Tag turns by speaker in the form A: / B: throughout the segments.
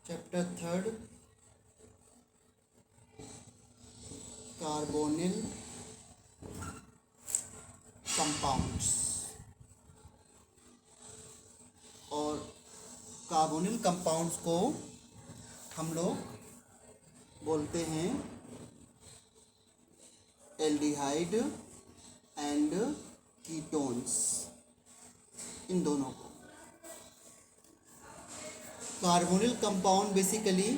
A: Chapter third carbonyl compounds. और carbonyl compounds को हम लोग बोलते हैं एल्डिहाइड एंड कीटोन्स, इन दोनों को। Carbonyl compound basically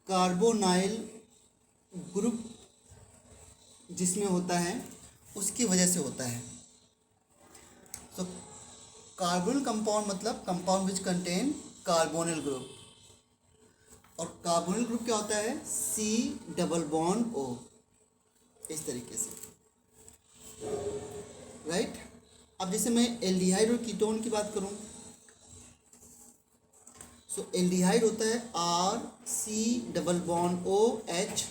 A: carbonyl group जिसमें होता है उसकी वजह से होता है। तो कार्बोनिल कंपाउंड मतलब compound which contain carbonyl group, और कार्बोनिल ग्रुप क्या होता है? सी डबल बॉन्ड ओ, इस तरीके से, राइट। अब जैसे मैं एल्डिहाइड और कीटोन की बात करूं, सो एल्डिहाइड होता है R C double bond O H,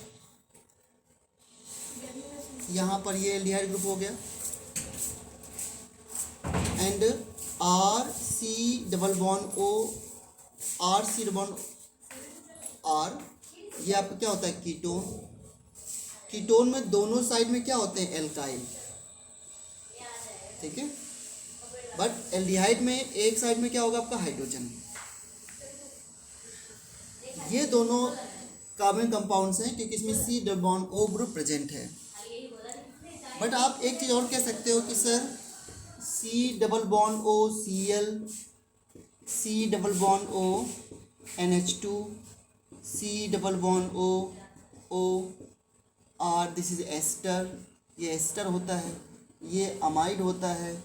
A: यहाँ पर ये एल्डिहाइड ग्रुप हो गया, and R C double bond O, R C double bond R, ये आपका क्या होता है? कीटोन। कीटोन में दोनों साइड में क्या होते हैं? एल्काइल, ठीक है। बट एल्डिहाइड में एक साइड में क्या होगा? आपका हाइड्रोजन। ये दोनों कार्बन कंपाउंड्स हैं क्योंकि इसमें C double bond O group present है। बट आप एक चीज़ और कह सकते हो कि sir C double bond O C L, C double bond O NH2, C double bond O O R, this is ester, ये एस्टर होता है, ये अमाइड होता है,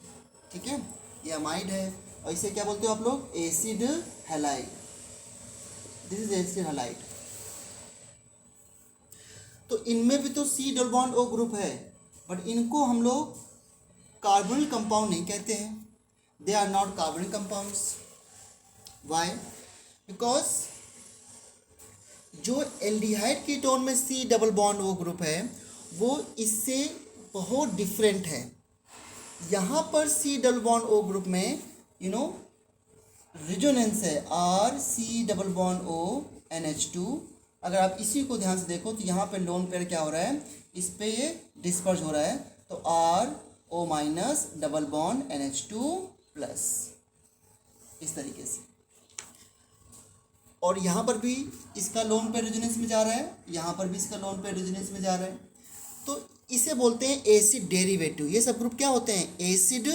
A: ठीक है, ये अमाइड है। और इसे क्या बोलते हो आप लोग? Acid halide, this is acid halide. तो इनमें भी तो C double bond O group है, बट इनको हम लोग कार्बोनिल कंपाउंड नहीं कहते हैं, they are not carbonyl compounds. Why? Because जो एल्डिहाइड कीटोन में C double bond O group है वो इससे बहुत डिफरेंट है। यहाँ पर C double bond O group में रिजोनेंस है, R C double bond O NH2। अगर आप इसी को ध्यान से देखो तो यहाँ पे लोन पेयर क्या हो रहा है? इस पे ये डिस्पर्स हो रहा है, तो R O minus double bond NH2 plus, इस तरीके से। और यहाँ पर भी इसका लोन पेयर रेजोनेंस में जा रहा है, यहाँ पर भी इसका लोन पेयर रेजोनेंस में जा रहा है, तो इसे बोलते हैं एसिड डेरिवेटिव। ये सब ग्रुप क्या होते हैं? Acid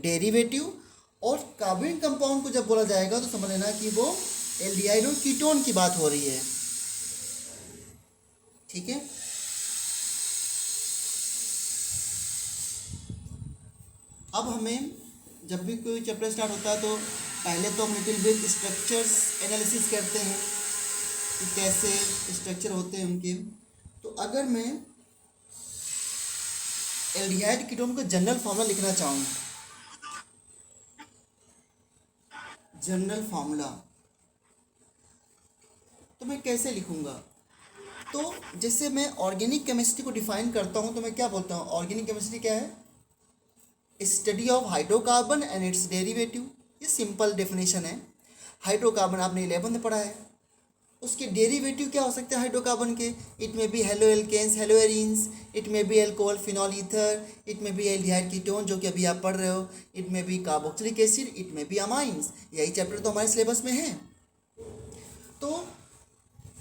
A: derivative. और कार्बोनिल कंपाउंड को जब बोला जाएगा तो समझ लेना कि वो एल्डिहाइड और कीटोन की बात हो रही है, ठीक है। अब हमें जब भी कोई चैप्टर स्टार्ट होता है तो पहले तो हम लिटिल बिट स्ट्रक्चर्स एनालिसिस करते हैं कि कैसे स्ट्रक्चर होते हैं उनके। तो अगर मैं एल्डिहाइड कीटोन का जनरल फार्मूला लिखना चाहूँ, जनरल फार्मूला, तो मैं कैसे लिखूँगा? तो जैसे मैं ऑर्गेनिक केमिस्ट्री को डिफाइन करता हूँ तो मैं क्या बोलता हूँ? ऑर्गेनिक केमिस्ट्री क्या है? Study of hydrocarbon and it's derivative. ये सिंपल डेफिनेशन है। हाइड्रोकार्बन आपने 11th में पढ़ा है, उसके डेरिवेटिव क्या हो सकते हैं हाइड्रोकार्बन के? इट में बी हेलो एल्केन्स, हेलो एरीन्स, इट में बी एल्कोहल फिनॉल ईथर, इट में बी एल्डिहाइड कीटोन जो कि अभी आप पढ़ रहे हो, इट में बी कार्बोक्सिलिक एसिड, इट में बी अमाइंस। यही चैप्टर तो हमारे सिलेबस में है। तो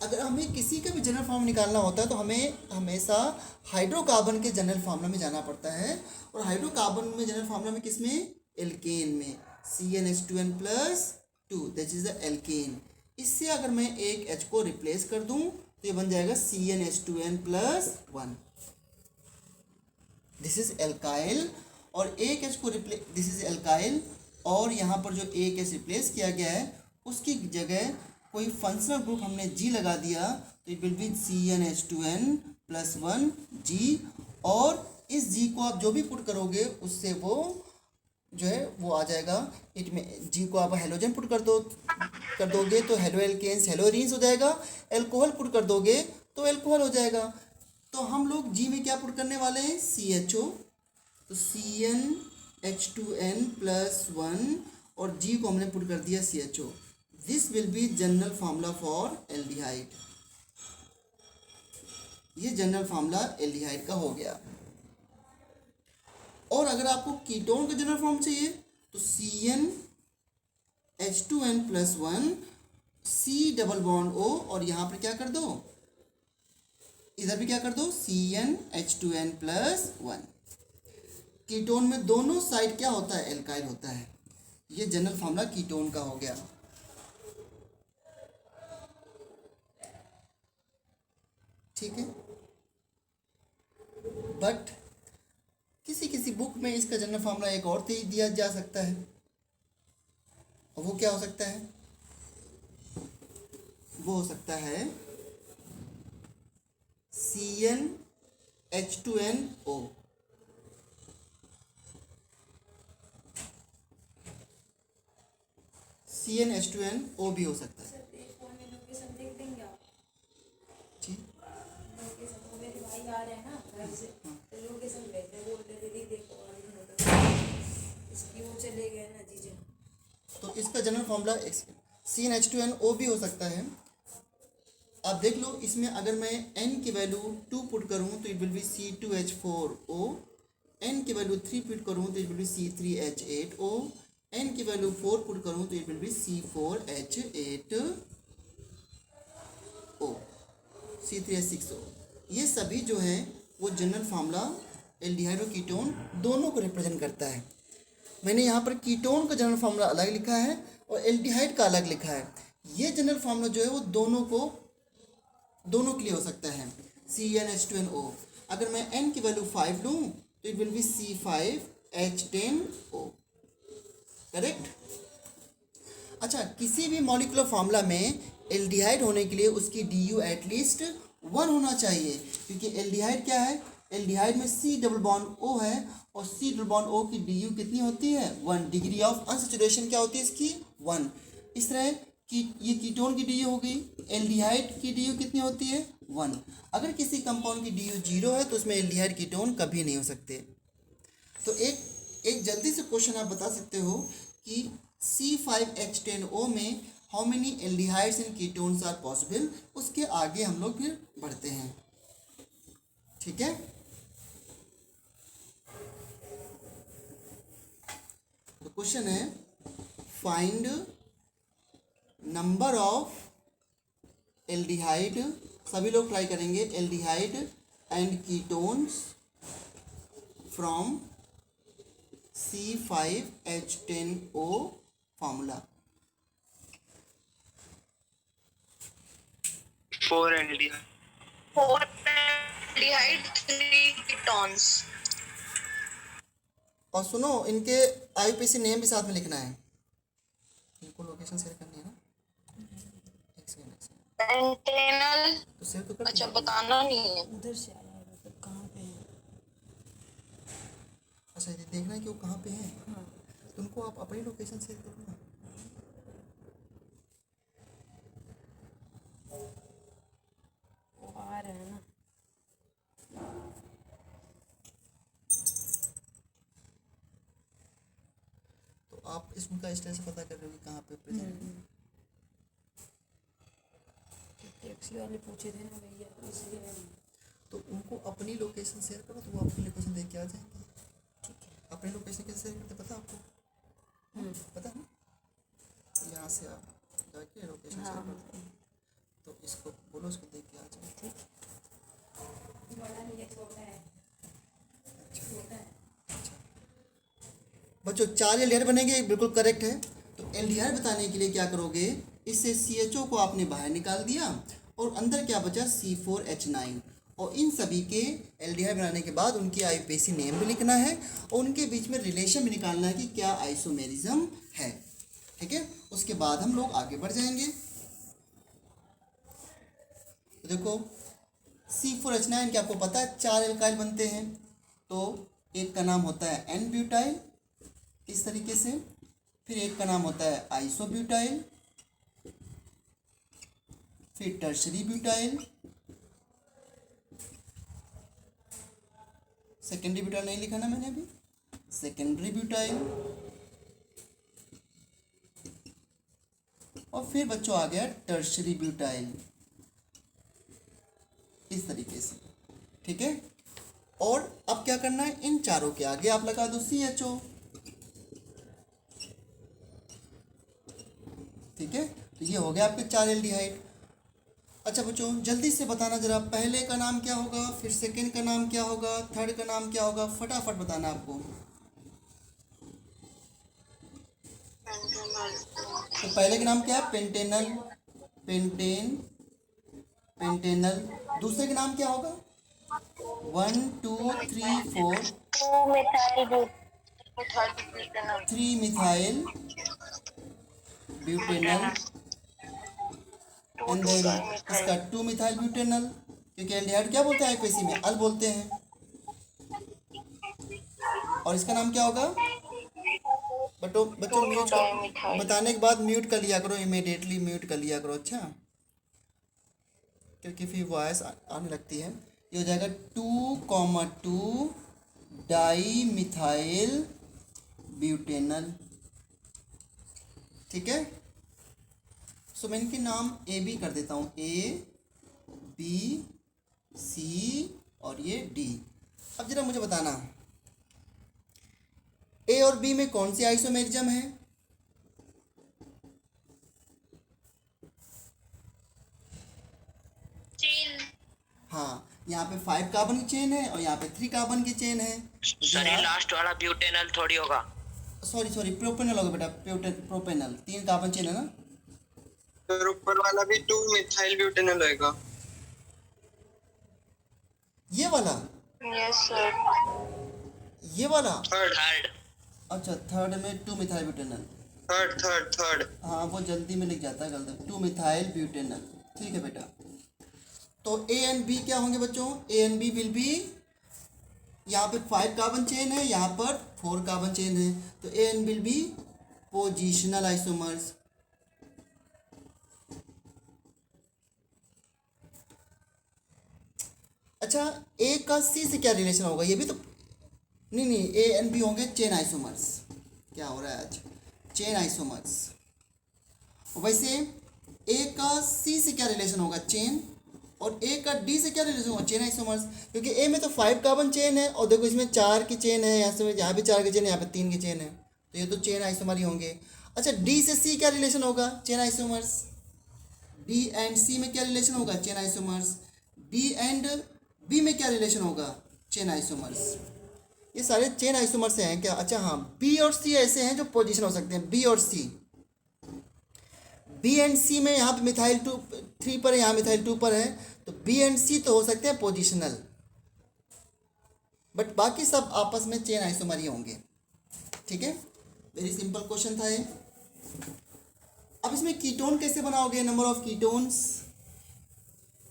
A: अगर हमें किसी का भी जनरल फॉर्म निकालना होता है तो हमें हमेशा हाइड्रोकार्बन के जनरल फार्मूला में जाना पड़ता है। और हाइड्रोकार्बन में जनरल फार्मूला में किस में? एल्केन में, CnH2n plus 2, that is the alkene. इससे अगर मैं एक H को रिप्लेस कर दूं तो ये बन जाएगा CnH2n plus 1, this is alkyl. और एक H को रिप्लेस, दिस इज एल्काइल, और यहाँ पर जो एक H रिप्लेस किया गया है उसकी जगह कोई फंक्शनल ग्रुप हमने G लगा दिया तो it will be CnH2n plus 1 G। और इस G को आप जो भी पुट करोगे उससे वो जो है वो आ जाएगा। इट में G को आप हेलोजन पुट कर दोगे तो हेलो एल्केन्स, हेलो एरीन्स हो जाएगा। एल्कोहल पुट कर दोगे तो एल्कोहल हो जाएगा। तो हम लोग G में क्या पुट करने वाले हैं? CHO, तो CnH2n प्लस 1, और G को हमने पुट कर दिया CHO। This will be general formula for aldehyde. ये जनरल फार्मूला एल्डिहाइड का हो गया। और अगर आपको कीटोन का जनरल फॉर्म चाहिए तो CnH2n+1 C double bond O, और यहाँ पर क्या कर दो, इधर भी क्या कर दो, CnH2n+1। कीटोन में दोनों साइड क्या होता है, एल्काइल होता है। ये जनरल फार्मूला कीटोन का हो गया। ठीक है, बट किसी किसी बुक में इसका जनरल फार्मूला एक और दिया जा सकता है, और वो क्या हो सकता है, वो हो सकता है CnH2nO। CnH2nO भी हो सकता है। जी
B: मेरे भाई आ रहे हैं ना घर से, तो लोकेशन भेजते बोल रहे दीदी देखो इसकी वो चले गए ना जीजे।
A: तो इसका जनरल फॉर्मूला CnH2nO भी हो सकता है। आप देख लो, इसमें अगर मैं n की वैल्यू 2 पुट करूँ तो it will be C2H4O, n की वैल्यू 3 पुट करूँ तो it will be C3H8O, n की वैल्यू 4 पुट करूँ तो it will be C4H8O, C3H6O। ये सभी जो है वो जनरल फार्मूला एल्डिहाइड और कीटोन दोनों को रिप्रेजेंट करता है। मैंने यहाँ पर कीटोन का जनरल फार्मूला अलग लिखा है और एल्डिहाइड का अलग लिखा है। ये जनरल फार्मूला जो है वो दोनों के लिए हो सकता है। CnH2nO, अगर मैं n की वैल्यू 5 लूँ तो it will be C5H10O, correct. अच्छा, किसी भी मॉलिक्यूलर फार्मूला में एल्डिहाइड होने के लिए उसकी DU एटलीस्ट 1 होना चाहिए, क्योंकि एल्डिहाइड क्या है, एल्डिहाइड में C डबल बॉन्ड O है, और C डबल बॉन्ड O की DU कितनी होती है, 1। डिग्री ऑफ अनसैचुरेशन क्या होती है इसकी, 1। इस तरह की ये कीटोन की DU हो गई, एल्डिहाइड की DU कितनी होती है, 1। अगर किसी कंपाउंड की DU 0 है तो उसमें एल्डिहाइड कीटोन कभी नहीं हो सकते। तो एक जल्दी से क्वेश्चन आप बता सकते हो कि C5H10O में how many aldehydes and ketones are possible. उसके आगे हम लोग फिर बढ़ते हैं, ठीक है। तो क्वेश्चन है, फाइंड नंबर ऑफ एल्डिहाइड, सभी लोग ट्राई करेंगे, aldehyde and ketones from C5H10O formula.
C: 4 aldehyde, 3 ketones।
A: और सुनो, इनके IUPAC नेम भी साथ में लिखना है, इनको लोकेशन शेयर करनी है ना। एक सेकंड
C: पेंटेनल,
A: तो शेयर तो कर
C: अच्छा
A: दीजिए।
C: बताना नहीं है।
B: उधर से आया है मतलब कहाँ पे है।
A: अच्छा, ये देखना है कि वो कहाँ पे है,
B: हाँ
A: तो उनको आप अपनी लोकेशन शेयर करो ना।
B: वो आ रहे हैं ना।
A: तो आप इसका स्टेटस से पता कर रहे हो कि कहाँ पे प्रेजेंट है।
B: टैक्सी वाले पूछे थे ना भैया, तो इसलिए
A: तो उनको अपनी लोकेशन शेयर करो, तो वो आपकी लोकेशन देख के आ जाएंगे।
B: ठीक है।
A: अपनी लोकेशन कैसे शेयर करते पता आपको, पता है ना। यहाँ से आप जाके लोकेशन शेयर करते हो, तो इसको बोलो, इसको देख के आ जाओ, ठीक।
B: बड़ा नहीं है, छोटा है। छोटा है।
A: बच्चों 4 एल्डिहाइड बनेंगे, बिल्कुल करेक्ट है। तो एल्डिहाइड बताने के लिए क्या करोगे, इससे CHO को आपने बाहर निकाल दिया और अंदर क्या बचा, C4H9, और इन सभी के एल्डिहाइड बनाने के बाद उनकी IUPAC नेम भी लिखना है और उनके बीच में रिलेशन भी निकालना है कि क्या आइसोमेरिज्म है, ठीक है। उसके बाद हम लोग आगे बढ़ जाएंगे। तो देखो, C4H9 के आपको पता है 4 एल्काइल बनते हैं, तो एक का नाम होता है N ब्यूटाइल, इस तरीके से। फिर एक का नाम होता है आइसोब्यूटाइल, फिर टर्शरी ब्यूटाइल, सेकेंडरी ब्यूटाइल नहीं लिखा ना मैंने अभी, सेकेंडरी ब्यूटाइल, और फिर बच्चों आ गया टर्शरी ब्यूटाइल, इस तरीके से। ठीक है, और अब क्या करना है, इन चारों के आगे आप लगा दो CHO। ठीक है, तो ये हो गया आपके 4 एल्डिहाइड। अच्छा बच्चों जल्दी से बताना जरा, पहले का नाम क्या होगा, फिर सेकंड का नाम क्या होगा, थर्ड का नाम क्या होगा, फटाफट बताना आपको। तो पहले का नाम क्या है, पेंटेनल, पेंटेनल। दूसरे का नाम क्या होगा, 1 2 3 4 3 मिथाइल ब्यूटेनल, एंड देन इसका 2 मिथाइल ब्यूटेनल, क्योंकि एल्डिहाइड क्या बोलते हैं आईपीसी में, अल बोलते हैं। और इसका नाम क्या होगा, बच्चों बच्चों म्यूट कर, बताने के बाद म्यूट कर लिया करो, इमीडिएटली म्यूट कर लिया करो। अच्छा, क्योंकि फिर वॉइस आने लगती है। ये हो जाएगा 2,2 डाई मिथाइल ब्यूटेनल। ठीक है, सो मैं इनके नाम ए बी कर देता हूँ, A B C और ये D। अब जरा मुझे बताना, ए और बी में कौन सी आइसोमेरिज्म है, हाँ यहाँ पे 5 कार्बन की चेन है और यहाँ पे 3 कार्बन की चेन है।
C: सर ये लास्ट वाला ब्यूटेनल थोड़ी होगा।
A: सॉरी प्रोपेनल होगा बेटा, प्रोपेनल 3 कार्बन चेन है ना।
D: फिर ऊपर वाला भी 2 मिथाइल ब्यूटेनल होगा।
A: ये वाला,
C: यस सर।
A: ये वाला,
C: थर्ड।
A: अच्छा थर्ड में 2 मिथाइल ब्यूटेनल,
D: थर्ड।
A: हाँ वो जल्दी में लिख जाता है गलती, 2 मिथाइल ब्यूटेनल। ठीक है बेटा, तो ए एंड बी क्या होंगे बच्चों, A and B will be, यहाँ पे 5 कार्बन चेन है, यहाँ पर 4 कार्बन चेन है, तो A and will be positional isomers. अच्छा ए का सी से क्या रिलेशन होगा, ये भी तो नहीं, ए एंड बी होंगे चेन आइसोमर्स। क्या हो रहा है आज, चेन आइसोमर्स। वैसे ए का सी से क्या रिलेशन होगा, चेन, और ए का डी से क्या रिलेशन होगा, चेन आइसोमर्स। क्योंकि ए में तो 5 कार्बन चेन है और देखो इसमें 4 की चेन है, यहाँ भी 4 की चेन है, यहाँ पे 3 की चेन है, तो ये तो चेन आइसोमर ही होंगे। अच्छा डी से सी क्या रिलेशन होगा, chain isomers. D and C में क्या रिलेशन होगा, chain isomers. D and B में क्या रिलेशन होगा, चेन आइसोमर्स। ये सारे चेन आइसोमर्स हैं क्या। अच्छा हाँ, बी और सी ऐसे हैं जो पोजीशन हो सकते हैं, बी और सी। बी एंड सी में यहाँ पे मिथाइल 3 पर है, यहाँ मिथाइल 2 पर है, तो बी एंड सी तो हो सकते हैं पोजिशनल, बट बाकी सब आपस में चेन आइसोमर ही होंगे। ठीक है, वेरी सिंपल क्वेश्चन था ये। अब इसमें कीटोन कैसे बनाओगे, नंबर ऑफ कीटोन्स,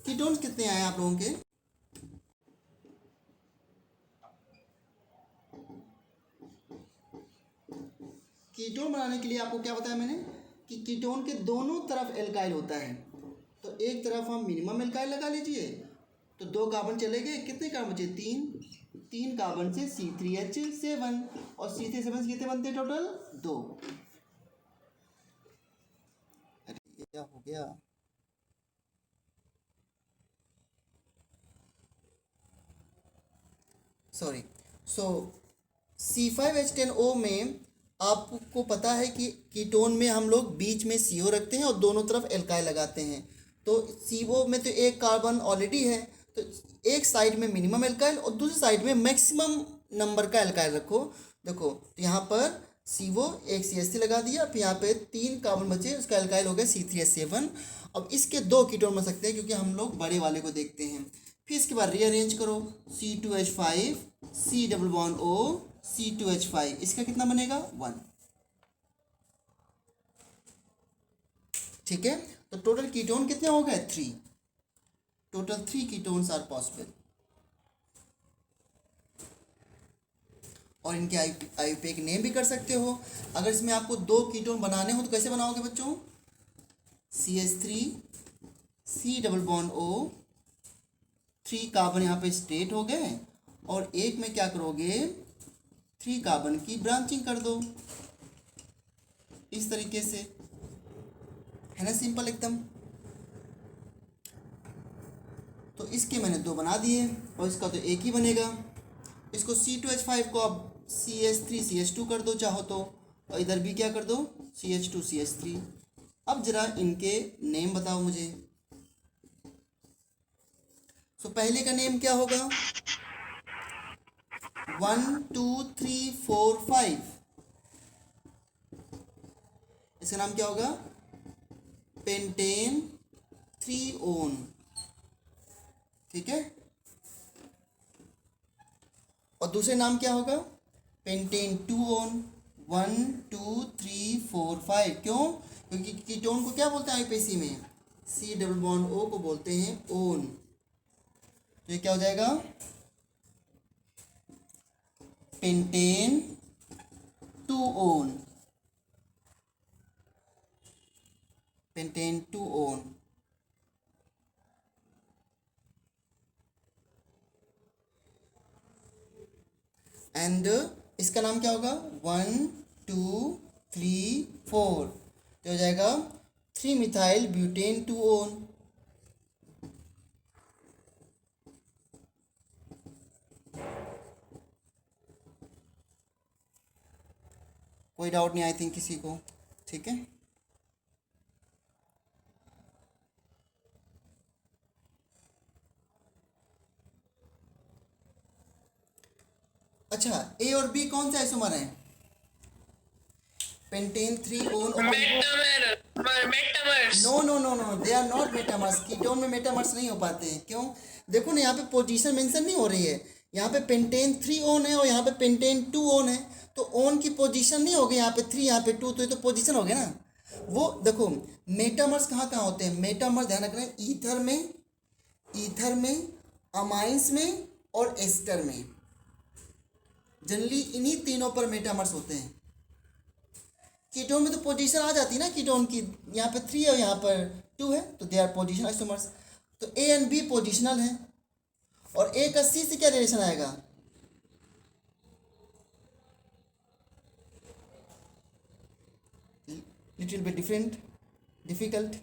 A: कीटोन्स कितने आए आप लोगों के, कीटोन बनाने के लिए आपको क्या बताया मैंने कि कीटोन के दोनों तरफ एल्काइल होता है। तो एक तरफ हम मिनिमम एल्काइल लगा लीजिए, तो 2 कार्बन चले गए, कितने कार्बन बचे, 3 कार्बन से C3H7, और C3H7 से कितने बनते हैं टोटल, 2। अरे ये क्या हो गया, सॉरी। सो C5H10O में आपको पता है कि कीटोन में हम लोग बीच में CO रखते हैं और दोनों तरफ एल्काइल लगाते हैं। तो CO में तो 1 कार्बन ऑलरेडी है, तो एक साइड में मिनिमम एल्काइल और दूसरी साइड में मैक्सिमम नंबर का एल्काइल रखो। देखो तो यहाँ पर CO एक CH3 लगा दिया, फिर यहाँ पे 3 कार्बन बचे, उसका एल्काइल हो गया C3H7। अब इसके 2 कीटोन बन सकते हैं क्योंकि हम लोग बड़े वाले को देखते हैं। फिर इसके बाद रीअरेंज करो, C2H5 C double bond O C2H5, इसका कितना बनेगा, 1। ठीक है, तो टोटल कीटोन कितने हो गए, 3। Total 3 ketones are possible. और इनके आईयूपीएक नेम भी कर सकते हो। अगर इसमें आपको 2 कीटोन बनाने हो तो कैसे बनाओगे बच्चों, CH3 C double bond O, 3 carbon यहाँ पे स्ट्रेट हो गए, और एक में क्या करोगे, 3 कार्बन की ब्रांचिंग कर दो इस तरीके से। है ना, सिंपल एकदम। तो इसके मैंने 2 बना दिए और इसका तो एक ही बनेगा। इसको C2H5 को आप CH3CH2 कर दो चाहो तो, और इधर भी क्या कर दो, CH2CH3। अब जरा इनके नेम बताओ मुझे। सो पहले का नेम क्या होगा, 1 2 3 4 5, इसका नाम क्या होगा, पेंटेन 3 ओन, ठीक है। और दूसरे नाम क्या होगा, पेंटेन 2 ओन, 1 2 3 4 5। क्यों, क्योंकि कीटोन को क्या बोलते हैं आईपीसी में, C डबल बॉन्ड O को बोलते हैं ओन। तो ये क्या हो जाएगा, pentane 2 own, pentane 2 own. And इसका नाम क्या होगा, 1 2 3 4, तो हो जाएगा 3 मिथाइल ब्यूटेन 2 ओन। कोई डाउट नहीं आई थिंक किसी को, ठीक है। अच्छा, ए और बी कौन से आइसोमर हैं, पेंटेन 3 ओन और no no no no, they are not metamers. Ketone में मेटामर्स नहीं हो पाते हैं। क्यों, देखो ना यहाँ पे पोजीशन मेंशन नहीं हो रही है, यहाँ पे पेंटेन 3 ओन है और यहाँ पे पेंटेन 2 ओन है, तो ओन की पोजीशन नहीं होगी, यहाँ पे 3 यहाँ पे 2, तो ये तो पोजीशन हो गया ना। वो देखो मेटामर्स कहाँ कहाँ होते हैं, मेटामर्स ध्यान रखना, ईथर में, अमाइंस में और एस्टर में, जनरली इन्हीं तीनों पर मेटामर्स होते हैं। कीटोन में तो पोजीशन आ जाती है ना कीटोन की, यहाँ पे 3 है और यहाँ पर 2 है, तो दे आर पोजीशन आइसोमर्स। तो ए एंड बी पोजीशनल है। और ए का सी से क्या रिलेशन आएगा, लिटिल बिट डिफिकल्ट।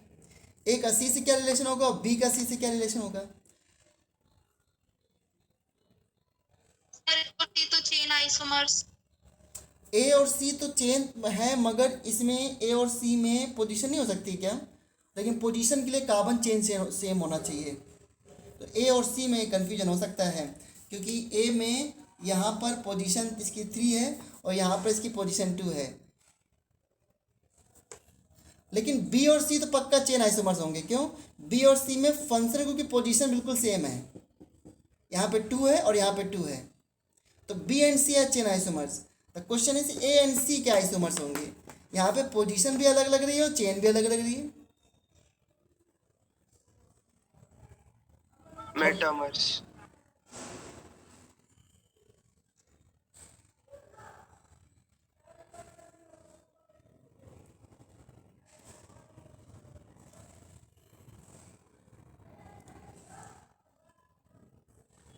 A: ए का सी से क्या रिलेशन होगा और बी का सी से क्या रिलेशन होगा,
E: तो चेन आइसोमर्स।
A: ए और सी तो चेन है, मगर इसमें ए और सी में पोजीशन नहीं हो सकती क्या, लेकिन पोजीशन के लिए कार्बन चेन सेम होना चाहिए। तो ए और सी में कन्फ्यूजन हो सकता है, क्योंकि ए में यहाँ पर पोजीशन इसकी 3 है और यहाँ पर इसकी पोजीशन 2 है, लेकिन बी और सी तो पक्का चेन आइसोमर्स होंगे। क्यों, बी और सी में फंक्शन, क्योंकि पोजीशन बिल्कुल सेम है, यहाँ पे 2 है और यहाँ पे 2 है, तो B and C are chain isomers. The question is A and C क्या आइसोमर्स होंगे, यहाँ पे पोजीशन भी अलग लग रही है और चेन भी अलग लग रही है।
D: Metamers.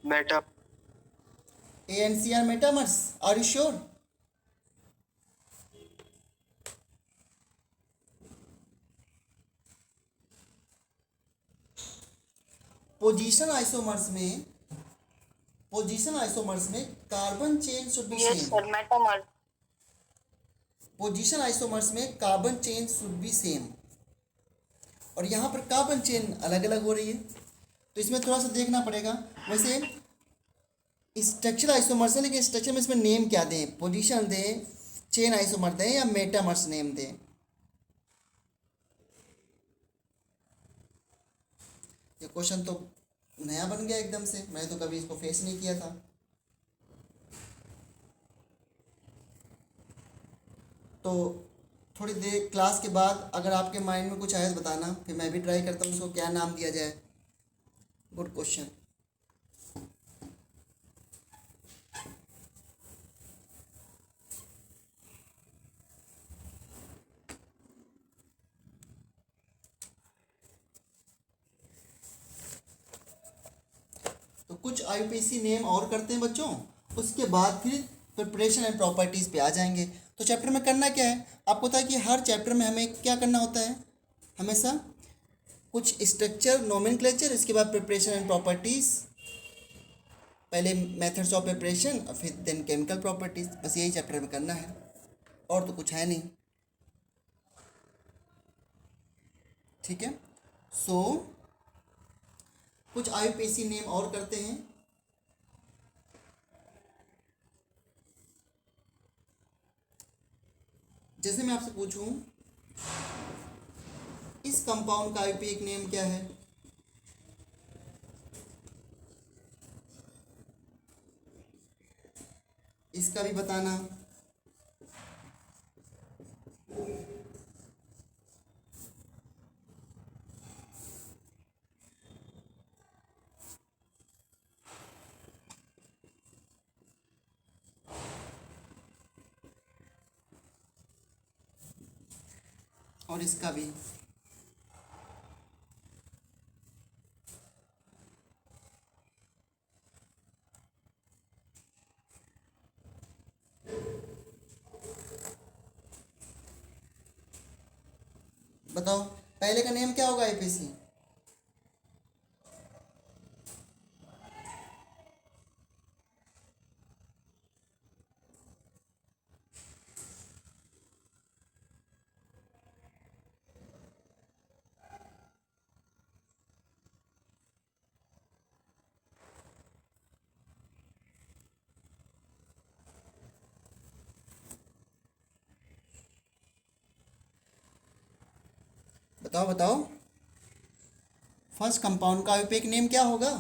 D: Meta
A: A and C are metamers. Are you sure? Position isomers में carbon chain should be
E: yes
A: same.
E: Sir, metamer.
A: Position isomers में carbon chain should be same, और यहाँ पर कार्बन चेन अलग अलग हो रही है, तो इसमें थोड़ा सा देखना पड़ेगा। वैसे स्ट्रक्चर आइसोमर्स है, लेकिन स्ट्रक्चर में इसमें नेम क्या दें, पोजीशन दें, चेन आइसोमर दें या मेटामर्स नेम दें। ये क्वेश्चन तो नया बन गया एकदम से, मैंने तो कभी इसको फेस नहीं किया था। तो थोड़ी देर क्लास के बाद अगर आपके माइंड में कुछ आया तो बताना, फिर मैं भी ट्राई करता हूँ उसको क्या नाम दिया जाए। Good question. तो कुछ आईपीसी नेम और करते हैं बच्चों, उसके बाद फिर प्रिपरेशन एंड प्रॉपर्टीज़ पे आ जाएंगे। तो चैप्टर में करना क्या है, आपको पता है कि हर चैप्टर में हमें क्या करना होता है, हमेशा कुछ स्ट्रक्चर नोमेनक्लेचर, इसके बाद प्रिपरेशन एंड प्रॉपर्टीज़, पहले मेथड्स ऑफ प्रिपरेशन और फिर देन केमिकल प्रॉपर्टीज़। बस यही चैप्टर में करना है और तो कुछ है नहीं। ठीक है, सो कुछ IUPAC नेम और करते हैं। जैसे मैं आपसे पूछूं इस कंपाउंड का IUPAC नेम क्या है, इसका भी बताना। और इसका भी। बताओ पहले का नेम क्या होगा IUPAC? बताओ बताओ, फर्स्ट कंपाउंड का IUPAC नेम क्या होगा?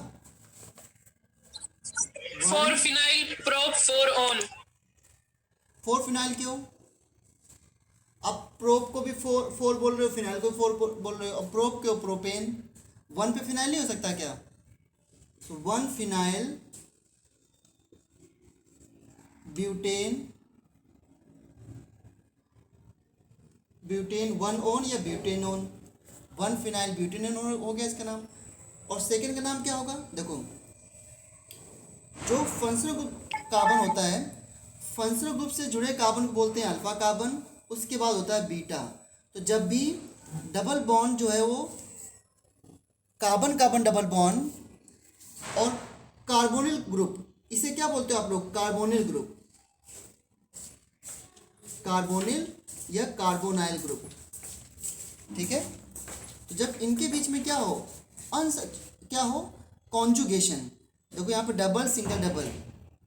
F: 4-phenyl prop 4-on।
A: 4-phenyl क्यों? अब प्रोप को भी फोर बोल रहे हो, फिनाइल को फोर बोल रहे हो, और प्रोप क्यों? प्रोपेन। 1 पे फिनाइल नहीं हो सकता क्या? तो 1-phenyl ब्यूटेन, ब्यूटेन 1-on या ब्यूटेनोन, 1-phenyl ब्यूटेनोन हो गया इसका नाम। और सेकेंड का नाम क्या होगा? देखो जो फंक्शनल ग्रुप कार्बन होता है, फंक्शनल ग्रुप से जुड़े कार्बन को बोलते हैं अल्फा कार्बन, उसके बाद होता है बीटा। तो जब भी डबल बॉन्ड जो है वो कार्बन कार्बन डबल बॉन्ड और कार्बोनिल ग्रुप, इसे क्या बोलते हो आप लोग? कार्बोनिल ग्रुप, कार्बोनिल या कार्बोनाइल ग्रुप। ठीक है, तो जब इनके बीच में क्या हो, क्या हो, कॉन्जुगेशन। देखो यहाँ पे डबल सिंगल डबल,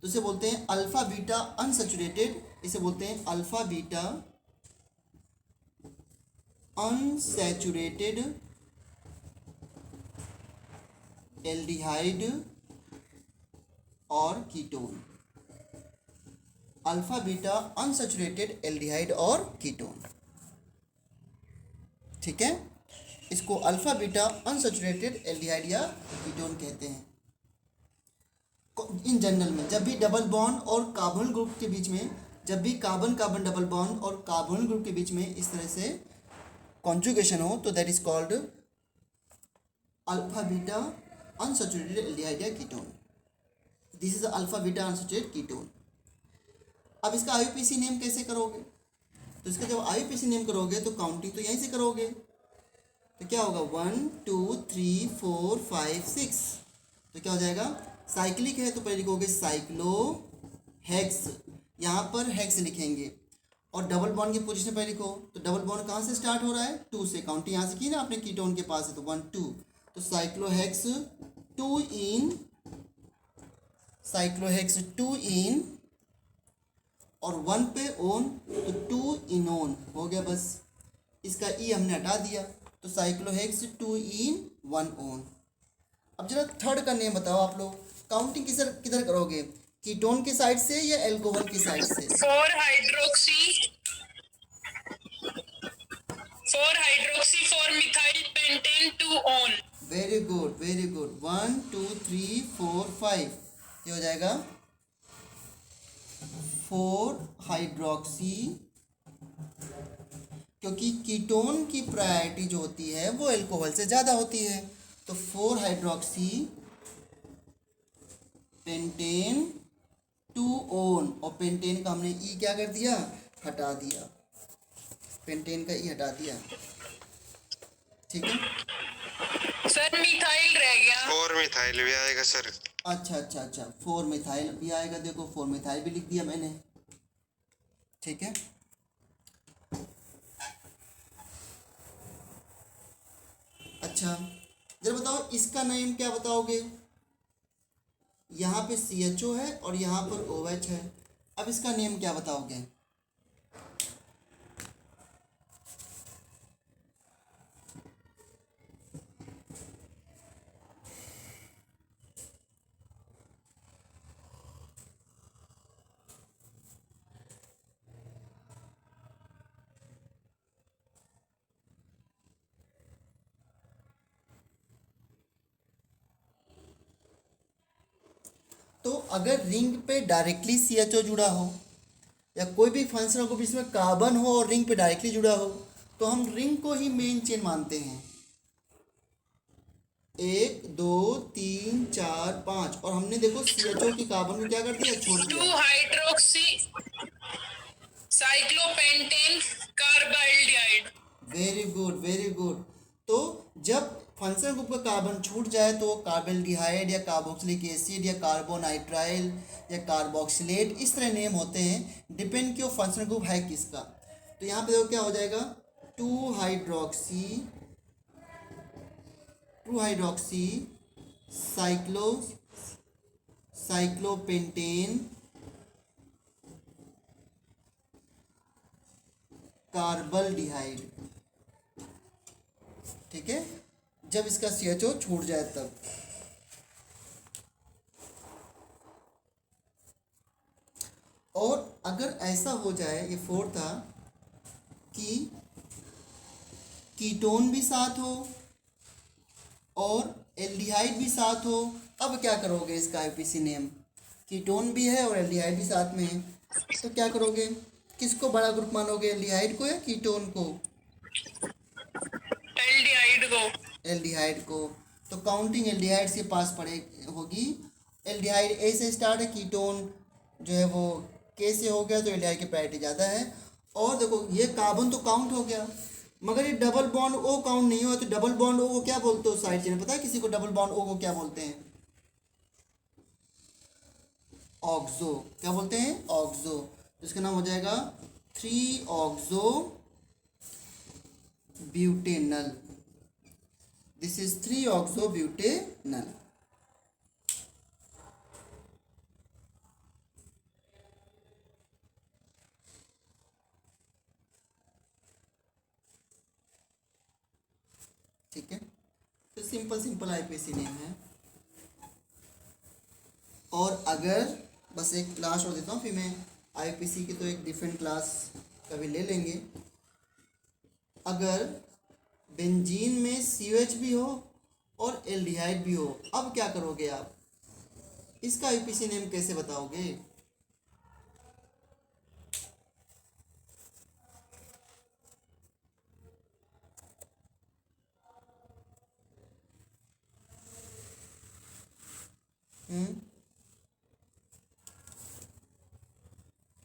A: तो इसे बोलते हैं अल्फा बीटा अनसैचुरेटेड, इसे बोलते हैं अल्फा बीटा अनसैचुरेटेड एल्डिहाइड और ketone. Alpha beta unsaturated aldehyde और कीटोन। ठीक है, इसको अल्फा बीटा अनसैचुरेटेड एल्डिहाइड या कीटोन कहते हैं। इन जनरल में जब भी डबल बॉन्ड और कार्बोनिल ग्रुप के बीच में, जब भी कार्बन कार्बन डबल बॉन्ड और कार्बोनिल ग्रुप के बीच में इस तरह से कॉन्जुगेशन हो, तो that is called alpha beta unsaturated aldehyde या ketone. This is alpha beta unsaturated ketone. अब इसका IUPAC नेम कैसे करोगे? तो इसका जब IUPAC नेम करोगे तो काउंटिंग तो यहीं से करोगे। तो क्या होगा? 1 2 3 4 5 6। तो क्या हो जाएगा? साइक्लिक है तो पहले लिखोगे साइक्लो हेक्स, यहाँ पर हेक्स लिखेंगे। और डबल बॉन्ड की पोजीशन पर लिखो, तो डबल बॉन्ड कहाँ से स्टार्ट हो रहा है? 2 से। काउंटिंग यहाँ से की ना आपने, कीटोन के पास है तो 1 2, तो साइक्लोहेक्स 2 इन, साइक्लोहेक्स 2 इन और 1 पे ओन, तो 2 इनोन हो गया। बस इसका ई हमने हटा दिया, तो साइक्लोहेक्स 2 इन 1 ओन। अब जरा थर्ड का नेम बताओ आप लोग, काउंटिंग किधर करोगे? कीटोन की साइड से या एल्कोहल की साइड से?
F: 4-hydroxy 4-methyl pentane 2-on।
A: Very good very good. 1 2 3 4 5, ये हो जाएगा 4-हाइड्रोक्सी, क्योंकि कीटोन की प्रायोरिटी जो होती है वो एल्कोहल से ज़्यादा होती है। तो 4-हाइड्रोक्सी पेंटेन 2-on, और पेंटेन का हमने ई क्या कर दिया? हटा दिया, पेंटेन का ई हटा दिया। ठीक है।
F: सर मिथाइल रह गया।
D: 4 मिथाइल भी आएगा सर।
A: अच्छा 4 मिथाइल भी आएगा, देखो 4 मिथाइल भी लिख दिया मैंने, ठीक है। अच्छा जरा बताओ इसका नेम क्या बताओगे। यहाँ पे CHO है और यहाँ पर OH है, अब इसका नेम क्या बताओगे। तो अगर रिंग पे डायरेक्टली CHO जुड़ा हो या कोई भी फंक्शनल ग्रुप इसमें कार्बन हो और रिंग पे डायरेक्टली जुड़ा हो तो हम रिंग को ही मेन चेन मानते हैं। 1 2 3 4 5 और हमने देखो CHO की कार्बन को क्या कर दिया, छोड़
F: 2
A: दिया।
F: Hydroxy cyclopentane carbaldehyde.
A: Very good very good. तो जब फंक्शनल ग्रुप का कार्बन छूट जाए तो कार्बेल्डिहाइड या कार्बोक्सिलिक एसिड या कार्बोनाइट्राइल या कार्बोक्सिलेट इस तरह नेम होते हैं, डिपेंड कि वो फंक्शनल ग्रुप है किसका। तो यहाँ पे देखो क्या हो जाएगा, 2 हाइड्रोक्सी साइक्लोपेंटेन कार्बल्डिहाइड, ठीक है, जब इसका CHO छूट जाए तब। और अगर ऐसा हो जाए, ये 4 था, कि कीटोन भी साथ हो और एल्डिहाइड भी साथ हो, अब क्या करोगे इसका IUPAC नेम। कीटोन भी है और एल्डिहाइड भी साथ में है, तो क्या करोगे, किसको बड़ा ग्रुप मानोगे, एल्डिहाइड को या कीटोन को।
F: एल्डिहाइड को।
A: तो काउंटिंग एल्डिहाइड से पास पड़े होगी। एल्डिहाइड A से स्टार्ट है, कीटोन जो है वो K से हो गया, तो एल्डिहाइड की प्रायोरिटी ज़्यादा है। और देखो ये कार्बन तो काउंट हो गया, मगर ये डबल बॉन्ड O काउंट नहीं हुआ, तो डबल बॉन्ड O को क्या बोलते हो साइड चेन, पता है किसी को डबल बॉन्ड O को क्या बोलते हैं, ऑक्सो। क्या बोलते हैं, ऑक्सो। इसका नाम हो जाएगा 3 oxo butanal. This is 3 oxo butanal. ठीक है, तो सिंपल IUPAC नेम है। और अगर बस एक क्लास और देता हूँ, फिर मैं IUPAC की तो एक डिफरेंट क्लास कभी ले लेंगे। अगर बेंजीन में COH भी हो और एल्डिहाइड भी हो, अब क्या करोगे आप, इसका IUPAC नेम कैसे बताओगे।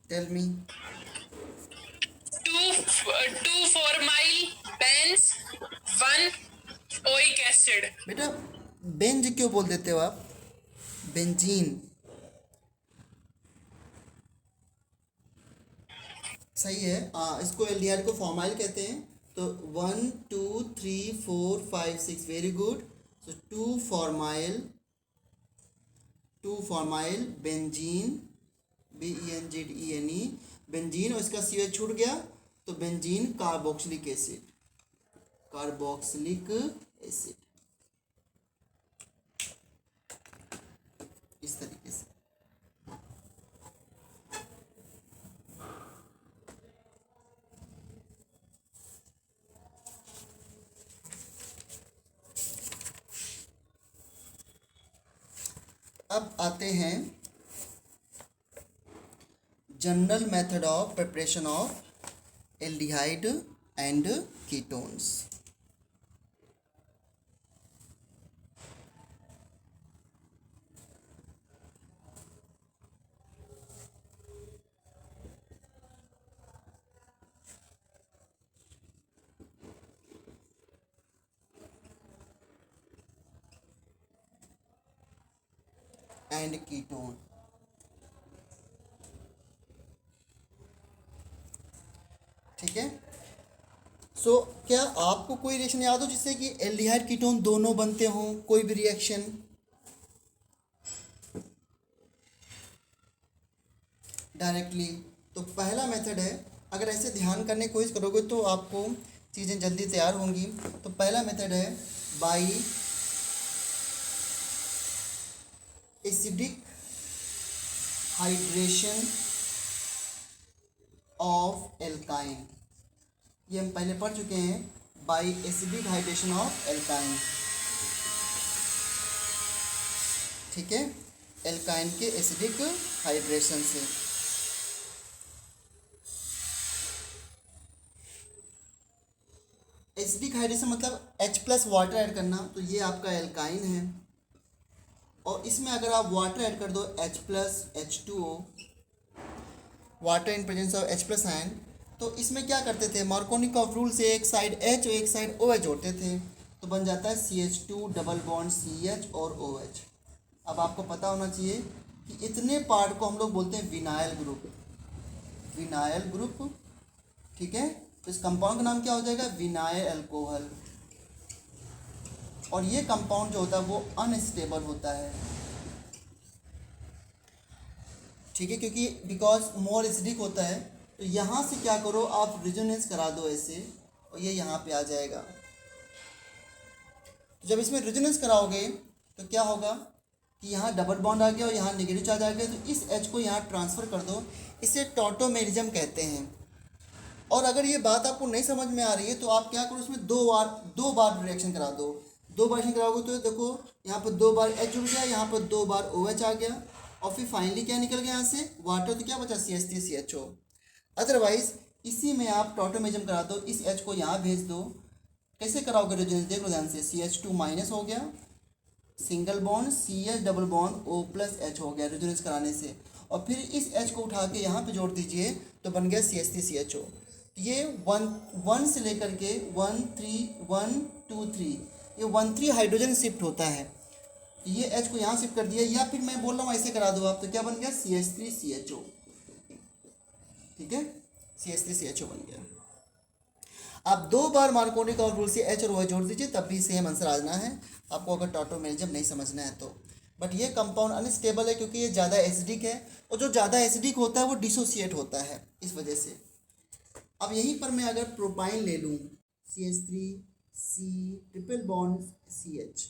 A: Tell me.
F: 2 formyl benz 1 oic acid.
A: बेटा बेंज क्यों बोल देते हो आप, बेंजीन सही है। इसको एल्डिहाइड को फॉर्माइल कहते हैं। तो 1 2 3 4 5 6 वेरी गुड। सो 2 फॉर्माइल बेंजीन BENZENE बेंजीन, और इसका CH छूट गया तो बेंजीन कार्बोक्सिलिक एसिड इस तरीके से। अब आते हैं general method of preparation of aldehyde and ketones. And ketone. ठीक है। सो क्या आपको कोई रिएक्शन याद हो जिससे कि एल्डिहाइड कीटोन दोनों बनते हों, कोई भी रिएक्शन? डायरेक्टली तो पहला मेथड है, अगर ऐसे ध्यान करने की कोशिश करोगे तो आपको चीज़ें जल्दी तैयार होंगी। तो पहला मेथड है by acidic hydration of alkyne. ये हम पहले पढ़ चुके हैं, by acidic hydration of alkyne. ठीक है, एल्काइन के एसिडिक हाइड्रेशन से। एसिडिक हाइड्रेशन मतलब H+ वाटर ऐड करना। तो ये आपका एल्काइन है और इसमें अगर आप वाटर ऐड कर दो H+ H2O, water in presence of H+ ion, तो इसमें क्या करते थे, मार्कोनिकॉफ रूल से एक साइड H और एक साइड OH जोड़ते थे, तो बन जाता है CH2 डबल बॉन्ड CH और OH। अब आपको पता होना चाहिए कि इतने पार्ट को हम लोग बोलते हैं विनाइल ग्रुप। विनाइल ग्रुप, ठीक है। तो इस कंपाउंड का नाम क्या हो जाएगा, विनाइल अल्कोहल। और ये कंपाउंड जो होता है वो अनस्टेबल होता है। ठीक है, क्योंकि बिकॉज मोर एसिडिक होता है। तो यहाँ से क्या करो, आप रेजोनेंस करा दो ऐसे, और ये यहाँ पे आ जाएगा। तो जब इसमें रेजोनेंस कराओगे तो क्या होगा कि यहाँ डबल बॉन्ड आ गया और यहाँ नेगेटिव चार्ज आ गया, तो इस H को यहाँ ट्रांसफ़र कर दो। इसे टॉटोमेरिज्म कहते हैं। और अगर ये बात आपको नहीं समझ में आ रही है तो आप क्या करो, इसमें दो बार रिएक्शन करा दो। दो बार रिएक्शन कराओगे तो देखो यहाँ पर 2 बार H जुड़ गया, यहाँ पर 2 बार OH आ गया, और फिर फाइनली क्या निकल गया यहाँ से, वाटर। तो क्या बचा, CH3CHO। अदरवाइज इसी में आप टॉटोमेरिज्म करा दो, इस H को यहाँ भेज दो। कैसे कराओगे रेजोनेंस, देख लो ध्यान से। CH2- हो गया, single bond CH double bond O+H हो गया रेजोनेंस कराने से, और फिर इस H को उठा के यहाँ पे जोड़ दीजिए तो बन गया CH3CHO। ये 1 से लेकर के 1 3 1 2 3, ये 1 3 हाइड्रोजन शिफ्ट होता है। ये H को यहाँ शिफ्ट कर दिया, या फिर मैं बोल रहा हूँ ऐसे करा दो आप, तो क्या बन गया, CH3CHO। ठीक है, CH3CHO बन गया। आप 2 बार मार्कोनिकॉफ रूल से H और OH जोड़ दीजिए, तब भी सेम आंसर आ जाना है आपको, अगर टॉटोमेरिज्म नहीं समझना है तो। बट ये कंपाउंड अनस्टेबल है क्योंकि ये ज़्यादा एसिडिक है, और जो ज़्यादा एसिडिक होता है वो डिसोसिएट होता है, इस वजह से। अब यहीं पर मैं अगर प्रोपाइन ले लूँ, CH3C ट्रिपल बॉन्ड CH,